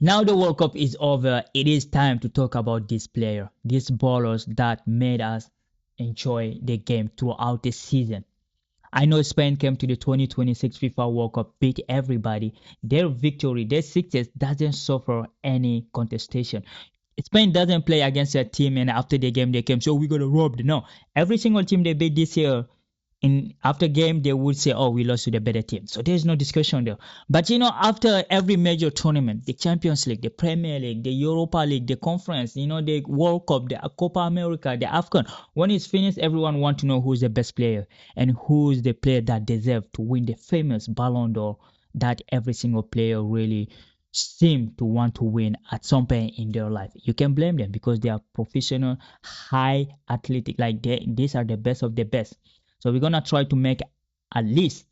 Now the World Cup is over. It is time to talk about this player, these ballers that made us enjoy the game throughout the season. I know Spain came to the 2026 FIFA World Cup, beat everybody. Their victory, their success doesn't suffer any contestation. Spain doesn't play against a team and after the game they came, so we're gonna rob them. No, every single team they beat this year, in after game they would say, oh, we lost to the better team, so there's no discussion there. But after every major tournament, the Champions League, the Premier League, the Europa League, the conference, the World Cup, the Copa America, the AFCON, when it's finished, everyone want to know who's the best player and who's the player that deserves to win the famous Ballon d'Or that every single player really seem to want to win at some point in their life. You can blame them because they are professional, high athletic, like these are the best of the best. So we're gonna try to make a list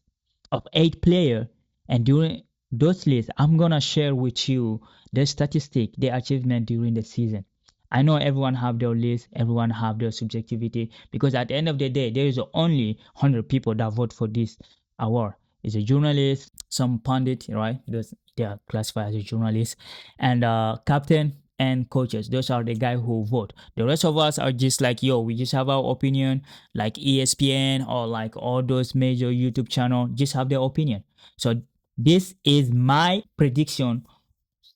of 8 players, and during those lists, I'm gonna share with you the statistic, the achievement during the season. I know everyone have their list, everyone have their subjectivity, because at the end of the day, there is only 100 people that vote for this award. It's a journalist, some pundit, right? They are classified as a journalist, and captain and coaches. Those are the guys who vote. The rest of us are just like, yo, we just have our opinion, like ESPN or like all those major YouTube channel just have their opinion. So this is my prediction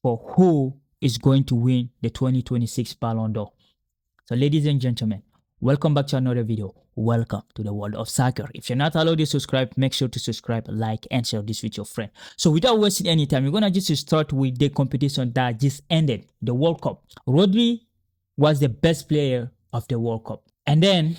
for who is going to win the 2026 Ballon d'Or. So ladies and gentlemen, welcome back to another video. Welcome to the world of soccer. If you're not already subscribed, make sure to subscribe, like, and share this with your friend. So without wasting any time, we're gonna just start with the competition that just ended, the World Cup. Rodri was the best player of the World Cup. And then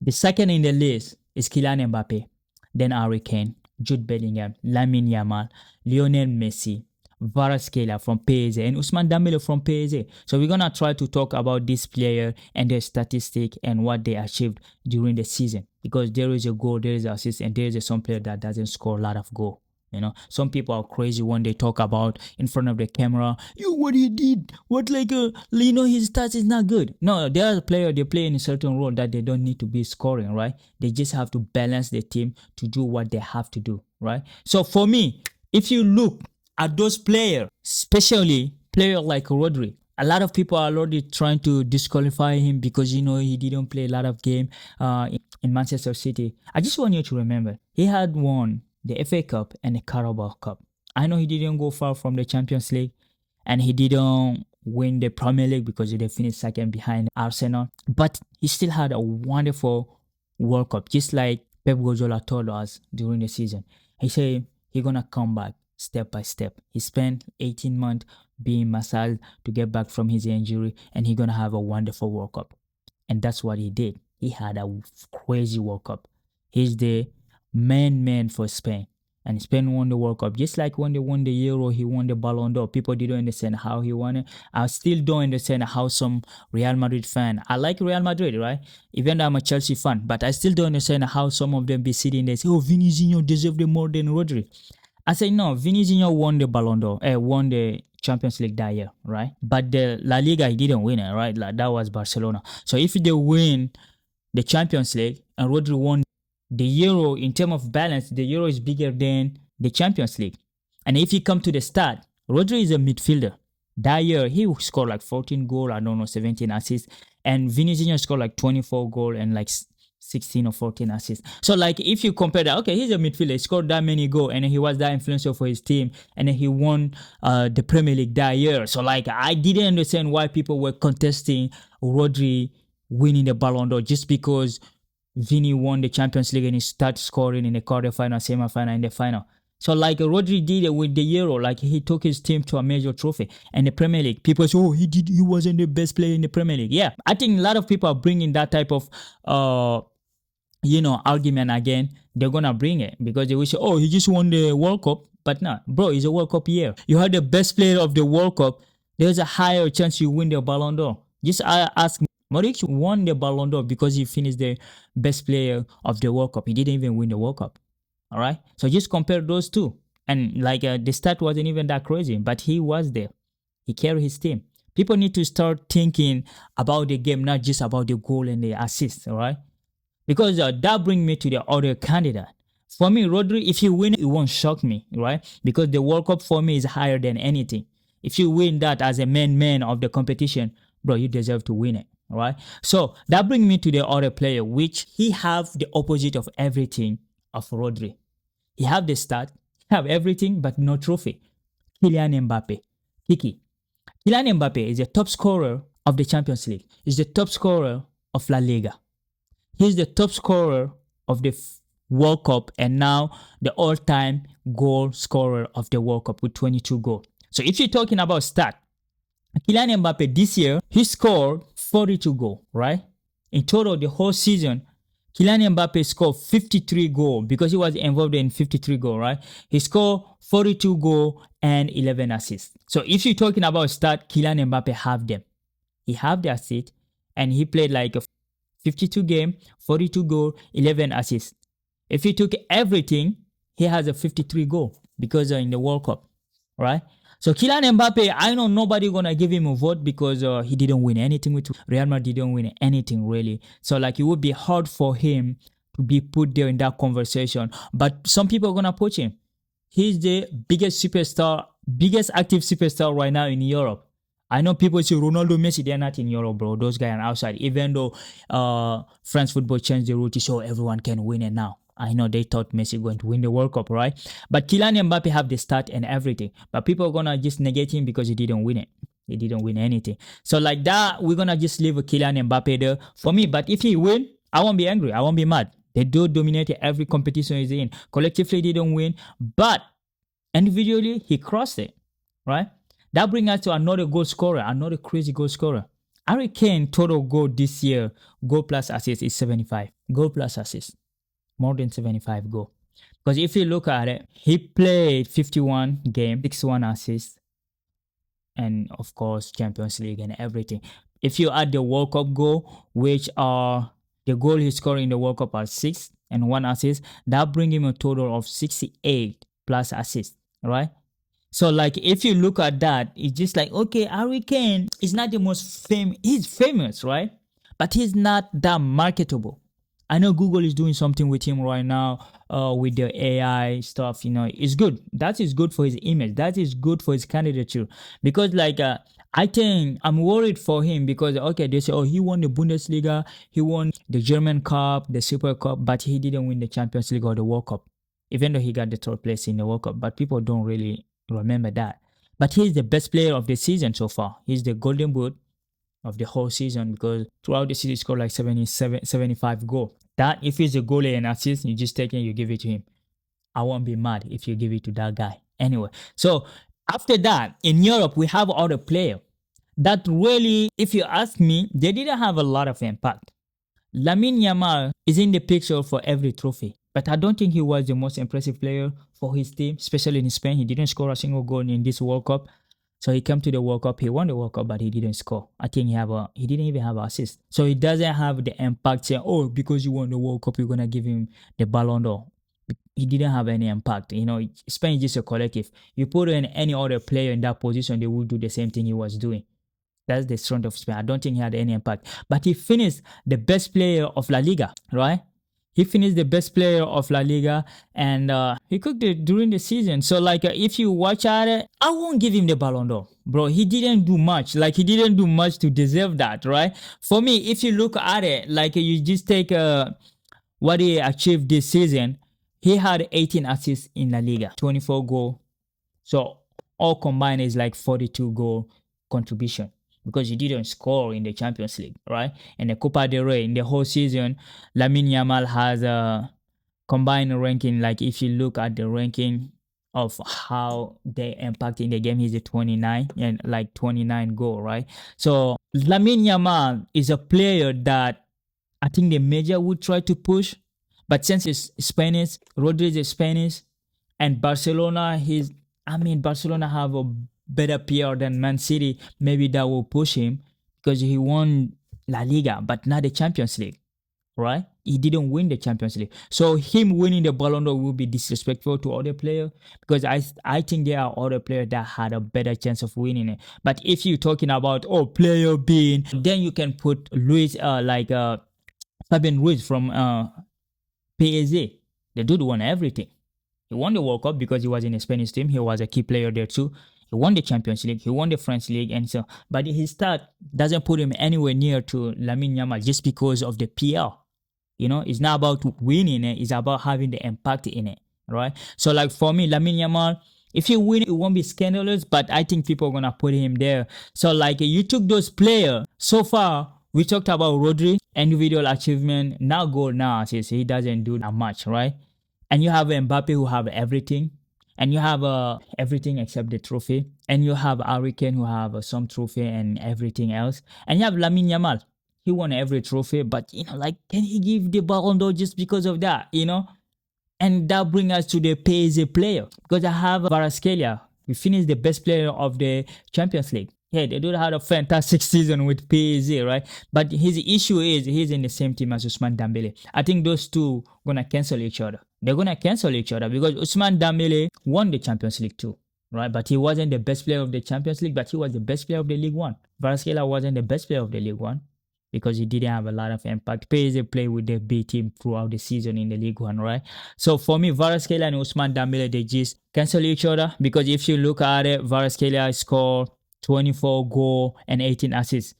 the second in the list is Kylian Mbappé, then Harry Kane, Jude Bellingham, Lamine Yamal, Lionel Messi, Kvaratskhelia from PSG, and Ousmane Dembele from PSG. So we're gonna try to talk about this player and their statistic and what they achieved during the season. Because there is a goal, there is an assist, and there is some player that doesn't score a lot of goal. Some people are crazy when they talk about in front of the camera, what he did, his stats is not good. No, there are players, they play in a certain role that they don't need to be scoring, right? They just have to balance the team to do what they have to do, right? So for me, if you look at those players, especially players like Rodri, a lot of people are already trying to disqualify him because he didn't play a lot of game in Manchester City. I just want you to remember, he had won the FA Cup and the Carabao Cup. I know he didn't go far from the Champions League, and he didn't win the Premier League because they finished second behind Arsenal, but he still had a wonderful World Cup, just like Pep Guardiola told us during the season. He said he's gonna come back step by step. He spent 18 months being massaged to get back from his injury, and he's gonna have a wonderful World Cup. And that's what he did. He had a crazy World Cup. He's the main man for Spain. And Spain won the World Cup. Just like when they won the Euro, he won the Ballon d'Or. People didn't understand how he won it. I still don't understand how some Real Madrid fan, I like Real Madrid, right? Even though I'm a Chelsea fan, but I still don't understand how some of them be sitting there and say, oh, Vinicius deserves more than Rodri. I say no, Vinicius won the Ballon d'Or, won the Champions League that year, right? But the La Liga, he didn't win it, right? Like, that was Barcelona. So if they win the Champions League and Rodri won the Euro, in terms of balance, the Euro is bigger than the Champions League. And if you come to the start, Rodri is a midfielder. That year, he scored like 14 goals, 17 assists. And Vinicius scored like 24 goals and like 16 or 14 assists. So like if you compare that, okay, he's a midfielder, he scored that many goals and he was that influential for his team, and then he won the Premier League that year. So like I didn't understand why people were contesting Rodri winning the Ballon d'Or just because Vini won the Champions League and he started scoring in the quarterfinal, semi-final, and the final. So like Rodri did it with the Euro, like he took his team to a major trophy. And the Premier League, people say, oh, he wasn't the best player in the Premier League. Yeah, I think a lot of people are bringing that type of argument again. They're gonna bring it because they will say, oh, he just won the World Cup. But no, bro, it's a World Cup year. You had the best player of the World Cup, there's a higher chance you win the Ballon d'Or. Just ask Modric won the Ballon d'Or because he finished the best player of the World Cup. He didn't even win the World Cup. All right, so just compare those two, and like the stat wasn't even that crazy, but he was there. He carried his team. People need to start thinking about the game, not just about the goal and the assist. All right, because that brings me to the other candidate. For me, Rodri, if he win, it won't shock me, right? Because the World Cup for me is higher than anything. If you win that as a man of the competition, bro, you deserve to win it. All right. So that brings me to the other player, which he have the opposite of everything of Rodri. He have the stat, have everything, but no trophy. Kylian Mbappe. Kiki. Kylian Mbappe is the top scorer of the Champions League. He's the top scorer of La Liga. He's the top scorer of the World Cup and now the all-time goal scorer of the World Cup with 22 goals. So if you're talking about stat, Kylian Mbappe this year, he scored 42 goals, right? In total, the whole season, Kylian Mbappe scored 53 goals because he was involved in 53 goals, right? He scored 42 goals and 11 assists. So if you're talking about stat, Kylian Mbappe have them. He have the assist and he played like a 52 game, 42 goal, 11 assists. If he took everything, he has a 53 goal because in the World Cup, right? So Kylian Mbappe, I know nobody gonna give him a vote because he didn't win anything with Real Madrid. Didn't win anything really. So like it would be hard for him to be put there in that conversation. But some people are gonna put him. He's the biggest superstar, biggest active superstar right now in Europe. I know people say Ronaldo, Messi, they're not in Europe, bro. Those guys are outside. Even though France football changed the rule to show everyone can win it now. I know they thought Messi going to win the World Cup, right? But Kylian Mbappe have the start and everything. But people are gonna just negate him because he didn't win it. He didn't win anything. So like that, we're gonna just leave Kylian Mbappe there for me. But if he win, I won't be angry. I won't be mad. They do dominate every competition he's in. Collectively, they don't win, but individually, he crossed it, right? That brings us to another goal scorer, another crazy goal scorer. Harry Kane total goal this year, goal plus assist is 75. Goal plus assist, more than 75 goal. Because if you look at it, he played 51 games, 61 assists, and of course Champions League and everything. If you add the World Cup goal, which are the goal he scored in the World Cup are 6 and 1 assist, that brings him a total of 68 plus assists, right? So like if you look at that, it's just like, okay, Harry Kane is not the most famous. He's famous, right? But he's not that marketable. I know Google is doing something with him right now with the AI stuff. You know, it's good. That is good for his image. That is good for his candidature. Because like I think I'm worried for him because okay, they say, oh, he won the Bundesliga, he won the German Cup, the Super Cup, but he didn't win the Champions League or the World Cup, even though he got the third place in the World Cup. But people don't really remember that. But he's the best player of the season so far. He's the golden boot of the whole season because throughout the season he scored like 75 goals. That if he's a goalie and assist, you just take it, you give it to him. I won't be mad if you give it to that guy. Anyway, so after that, in Europe, we have other players that really, if you ask me, they didn't have a lot of impact. Lamine Yamal is in the picture for every trophy, but I don't think he was the most impressive player for his team, especially in Spain. He didn't score a single goal in this World Cup. So he came to the World Cup, he won the World Cup, but he didn't score. I think he didn't even have an assist. So he doesn't have the impact saying, oh, because you won the World Cup, you're going to give him the Ballon d'Or. He didn't have any impact. You know, Spain is just a collective. You put in any other player in that position, they would do the same thing he was doing. That's the strength of Spain. I don't think he had any impact. But he finished the best player of La Liga, right? He finished the best player of La Liga and he cooked it during the season. So like if you watch at it, I won't give him the Ballon d'Or. Bro, he didn't do much. Like he didn't do much to deserve that, right? For me, if you look at it, like you just take what he achieved this season, he had 18 assists in La Liga, 24 goal. So all combined is like 42 goal contribution, because he didn't score in the Champions League, right? And the Copa del Rey, in the whole season, Lamine Yamal has a combined ranking. Like if you look at the ranking of how they impact in the game, he's a 29 and like 29 goal, right? So Lamine Yamal is a player that I think the major would try to push, but since it's Spanish, Rodri is Spanish, and Barcelona, Barcelona have a better PR than Man City. Maybe that will push him because he won La Liga, but not the Champions League, right? He didn't win the Champions League. So him winning the Ballon d'Or will be disrespectful to other players because I think there are other players that had a better chance of winning it. But if you're talking about, player being, then you can put Luis, Fabian Ruiz from PSG. The dude won everything. He won the World Cup because he was in a Spanish team. He was a key player there too. He won the Champions League, he won the French League, and so, but his start doesn't put him anywhere near to Lamine Yamal just because of the PL. It's not about winning it, it's about having the impact in it, right? So, like for me, Lamine Yamal, if you win, it won't be scandalous, but I think people are gonna put him there. So, like you took those players so far. We talked about Rodri, individual achievement, now goal, now assist. He doesn't do that much, right? And you have Mbappe who have everything, and you have everything except the trophy, and you have Kane who have some trophy and everything else, and you have Lamine Yamal. He won every trophy, but like, can he give the Ballon d'Or just because of that? And that brings us to the PSG player, because I have Varaskelia. We finished the best player of the Champions League. Yeah, they do have a fantastic season with PSG, right? But his issue is he's in the same team as Ousmane Dembele. I think those two gonna cancel each other. They're gonna cancel each other because Ousmane Dembele won the Champions League too, right? But he wasn't the best player of the Champions League, but he was the best player of the League One. Varaskelia wasn't the best player of the League One because he didn't have a lot of impact. PSG played with the B team throughout the season in the League One, right? So for me, Varaskelia and Ousmane Dembele, they just cancel each other, because if you look at it, Varaskelia scored 24 goal and 18 assists.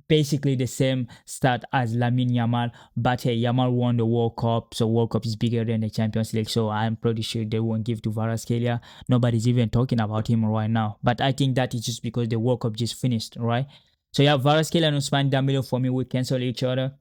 Basically the same stat as Lamine Yamal, but hey, Yamal won the World Cup, so World Cup is bigger than the Champions League, so I'm pretty sure they won't give to Varaskelia. Nobody's even talking about him right now, but I think that is just because the World Cup just finished, right? So yeah, Varaskelia and Ousmane Dembele for me would cancel each other.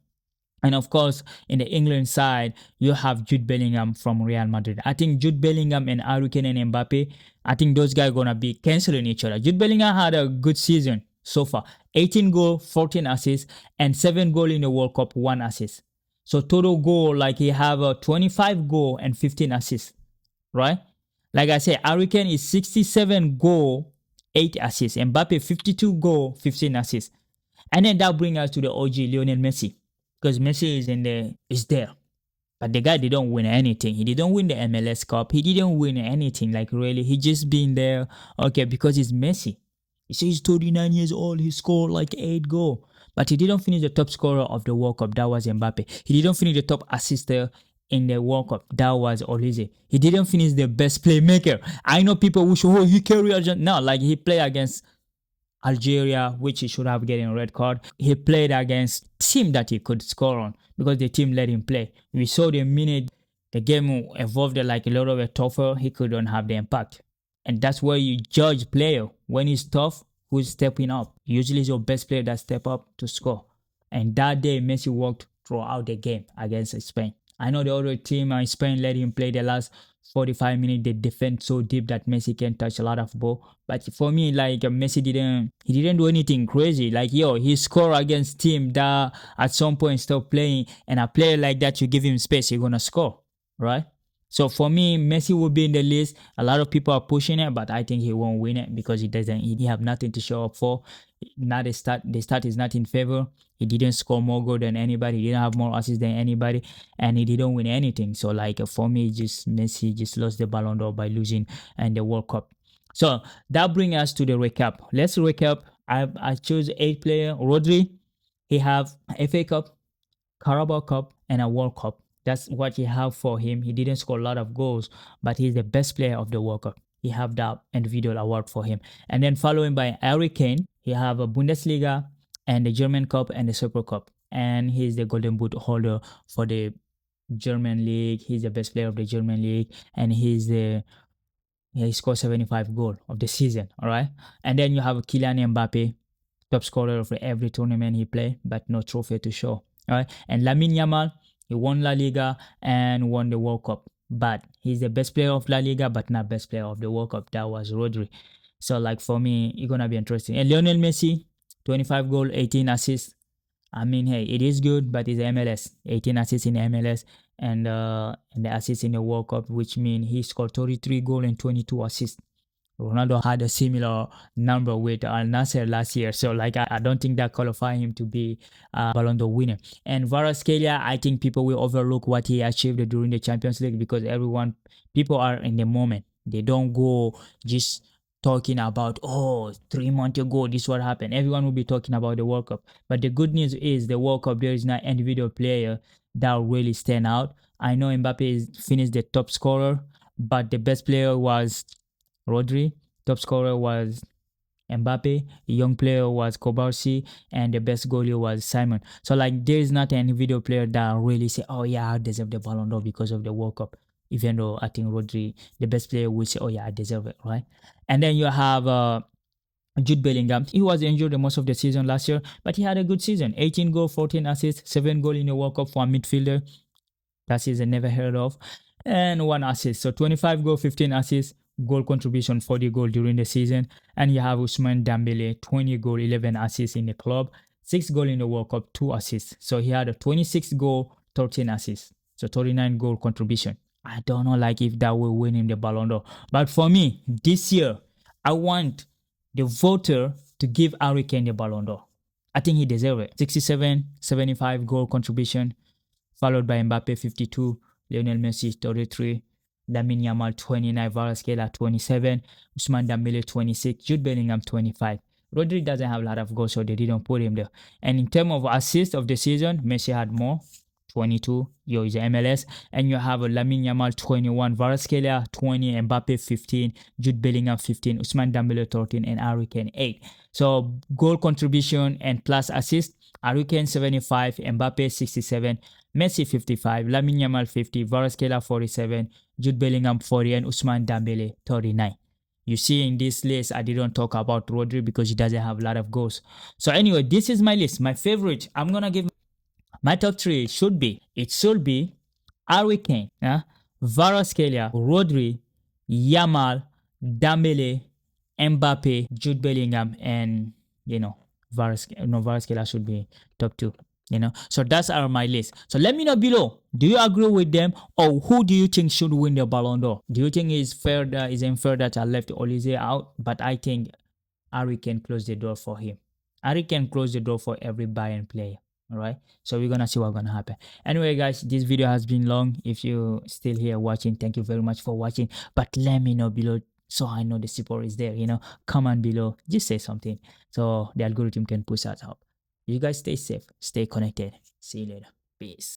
And of course, in the England side, you have Jude Bellingham from Real Madrid. I think Jude Bellingham and Harry Kane and Mbappe, I think those guys are going to be canceling each other. Jude Bellingham had a good season so far. 18 goals, 14 assists, and 7 goals in the World Cup, 1 assist. So total goal, like he have a 25 goal and 15 assists, right? Like I said, Harry Kane is 67 goal, 8 assists. Mbappe 52 goal, 15 assists. And then that brings us to the OG Lionel Messi, because Messi is there. But the guy didn't win anything. He didn't win the MLS Cup. He didn't win anything. Like really, he just been there. Okay, because he's Messi. He's 39 years old. He scored like 8 goals. But he didn't finish the top scorer of the World Cup. That was Mbappe. He didn't finish the top assister in the World Cup. That was Olise. He didn't finish the best playmaker. I know people who should, he carry Argentina. No, like he played against Algeria, which he should have gotten a red card. He played against team that he could score on because the team let him play. We saw the minute the game evolved like a little bit tougher, he couldn't have the impact. And that's where you judge player. When he's tough, who's stepping up? Usually it's your best player that step up to score. And that day, Messi worked throughout the game against Spain. I know the other team in Spain let him play the last 45 minutes. They defend so deep that Messi can touch a lot of ball. But for me, like Messi didn't do anything crazy. Like he scored against team that at some point stop playing, and a player like that, you give him space, he's gonna score, right? So for me, Messi will be in the list. A lot of people are pushing it, but I think he won't win it because he have nothing to show up for. Not the start is not in favor. He didn't score more goal than anybody. He didn't have more assists than anybody, and he didn't win anything. So like for me, Messi just lost the Ballon d'Or by losing in the World Cup. So that brings us to the recap. Let's recap. I chose 8 players. Rodri, he have FA Cup, Carabao Cup, and a World Cup. That's what he have for him. He didn't score a lot of goals, but he's the best player of the World Cup. He have that individual award for him. And then following by Harry Kane, he have a Bundesliga and the German Cup and the Super Cup. And he's the Golden Boot holder for the German League. He's the best player of the German League. And he scored 75 goals of the season. All right. And then you have Kylian Mbappe, top scorer of every tournament he played, but no trophy to show. All right. And Lamine Yamal, he won La Liga and won the World Cup. But he's the best player of La Liga, but not best player of the World Cup. That was Rodri. So like for me, it's gonna be interesting. And Lionel Messi, 25 goals, 18 assists. I mean, hey, it is good, but it's MLS. 18 assists in MLS and the assists in the World Cup, which means he scored 33 goals and 22 assists. Ronaldo had a similar number with Al Nassr last year, so like I don't think that qualify him to be a Ballon d'Or winner. And Kvaratskhelia, I think people will overlook what he achieved during the Champions League because people are in the moment. They don't go just talking about 3 months ago this what happened. Everyone will be talking about the World Cup. But the good news is the World Cup, there is not individual player that really stand out. I know Mbappe is finished the top scorer, but the best player was Rodri, Top scorer was Mbappe, the young player was Kobarsi, and the best goalie was Simon. So like there is not any video player that really say, oh yeah, I deserve the Ballon d'Or because of the World Cup. Even though I think Rodri, the best player, will say, oh yeah, I deserve it, right? And then you have Jude Bellingham. He was injured the most of the season last year, but he had a good season. 18 goals, 14 assists, 7 goals in the World Cup for a midfielder. That season never heard of. And 1 assist. So 25 goal, 15 assists, goal contribution, 40 goal during the season. And you have Ousmane Dembele, 20 goal, 11 assists in the club, 6 goal in the World Cup, 2 assists. So he had a 26 goal, 13 assists. So 39 goal contribution. I don't know like if that will win him the Ballon d'Or. But for me, this year, I want the voter to give Harry Kane the Ballon d'Or. I think he deserves it. 67, 75 goal contribution, followed by Mbappe 52, Lionel Messi 33, Lamine Yamal 29, Kvaratskhelia 27, Ousmane Dembele 26, Jude Bellingham 25. Rodri doesn't have a lot of goals, so they didn't put him there. And in terms of assists of the season, Messi had more, 22, yo is MLS, and you have Lamine Yamal 21, Kvaratskhelia 20, Mbappe 15, Jude Bellingham 15, Ousmane Dembele 13, and Harry Kane 8. So goal contribution and plus assist, Harry Kane 75, Mbappe 67, Messi 55, Lamine Yamal 50, Kvaratskhelia 47, Jude Bellingham 40, and Ousmane Dembele 39. You see in this list, I didn't talk about Rodri because he doesn't have a lot of goals. So anyway, this is my list. My favorite, I'm gonna give my top 3 should be Harry Kane, Kvaratskhelia, Rodri, Yamal, Dembele, Mbappe, Jude Bellingham, and Kvaratskhelia should be top 2. So that's my list. So let me know below. Do you agree with them, or who do you think should win the Ballon d'Or? Do you think it's fair that it's unfair that I left Olise out? But I think Harry can close the door for him. Harry can close the door for every Bayern player. All right. So we're gonna see what's gonna happen. Anyway, guys, this video has been long. If you still here watching, thank you very much for watching. But let me know below so I know the support is there. Comment below. Just say something so the algorithm can push us up. You guys stay safe, stay connected. See you later. Peace.